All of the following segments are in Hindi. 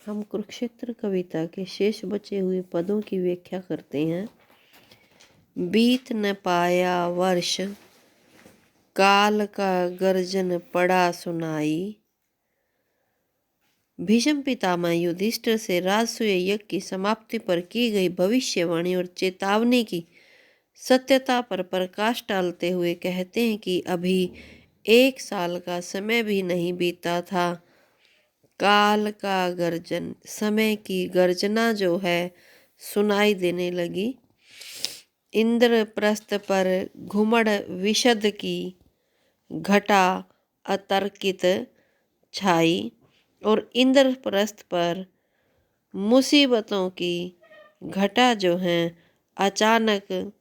हम कुरुक्षेत्र कविता के शेष बचे हुए पदों की व्याख्या करते हैं। बीत न पाया वर्ष, काल का गर्जन पड़ा सुनाई। भीष्म पितामह युधिष्ठिर से राजसूय यज्ञ की समाप्ति पर की गई भविष्यवाणी और चेतावनी की सत्यता पर प्रकाश डालते हुए कहते हैं कि अभी 1 साल का समय भी नहीं बीता था। काल का गर्जन, समय की गर्जना जो है सुनाई देने लगी। इंद्रप्रस्थ पर घुमड़ विशद की घटा अतर्कित छाई और इंद्रप्रस्थ पर मुसीबतों की घटा जो है अचानक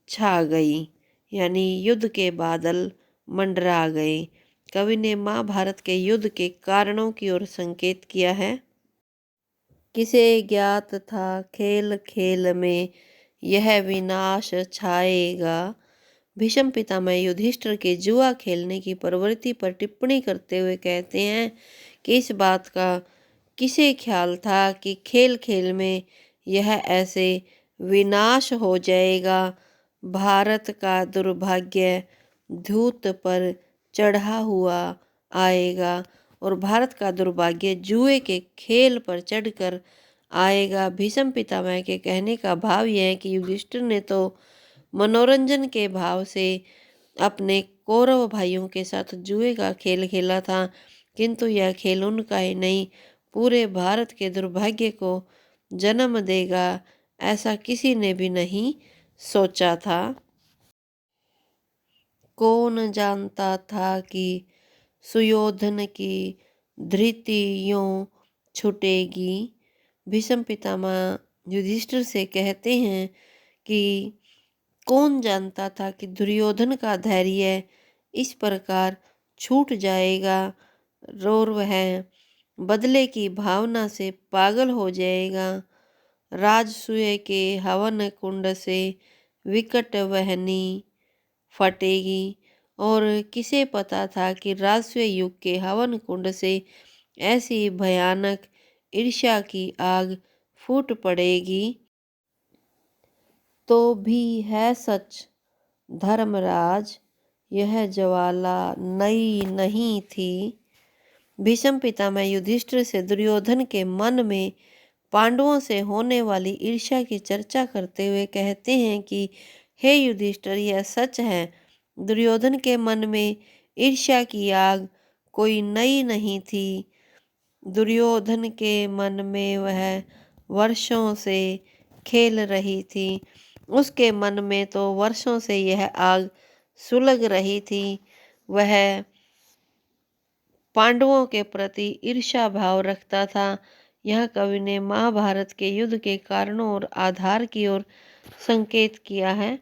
छा गई, यानी युद्ध के बादल मंडरा गए। कवि ने महाभारत के युद्ध के कारणों की ओर संकेत किया है। किसे ज्ञात था खेल खेल में यह विनाश छाएगा। भीष्म पितामह युधिष्ठिर के जुआ खेलने की प्रवृत्ति पर टिप्पणी करते हुए कहते हैं कि इस बात का किसे ख्याल था कि खेल खेल में यह ऐसे विनाश हो जाएगा। भारत का दुर्भाग्य धूत पर चढ़ा हुआ आएगा और भारत का दुर्भाग्य जुए के खेल पर चढ़कर आएगा। भीष्म पितामह के कहने का भाव यह है कि युधिष्ठिर ने तो मनोरंजन के भाव से अपने कौरव भाइयों के साथ जुए का खेल खेला था, किंतु यह खेल उनका ही नहीं पूरे भारत के दुर्भाग्य को जन्म देगा, ऐसा किसी ने भी नहीं सोचा था। कौन जानता था कि सुयोधन की धृति यूं छूटेगी। भीष्म पितामह युधिष्ठिर से कहते हैं कि कौन जानता था कि दुर्योधन का धैर्य इस प्रकार छूट जाएगा और वह बदले की भावना से पागल हो जाएगा। राजसूय के हवन कुंड से विकट वहनी फटेगी और किसे पता था कि राजसूय युग के हवन कुंड से ऐसी भयानक ईर्ष्या की आग फूट पड़ेगी। तो भी है सच धर्मराज, यह ज्वाला नई नहीं थी। भीष्म पितामह युधिष्ठिर से दुर्योधन के मन में पांडवों से होने वाली ईर्ष्या की चर्चा करते हुए कहते हैं कि हे युधिष्ठिर, यह सच है, दुर्योधन के मन में ईर्ष्या की आग कोई नई नहीं थी। दुर्योधन के मन में वह वर्षों से खेल रही थी। उसके मन में तो वर्षों से यह आग सुलग रही थी। वह पांडवों के प्रति ईर्ष्या भाव रखता था। यह कवि ने महाभारत के युद्ध के कारणों और आधार की ओर संकेत किया है।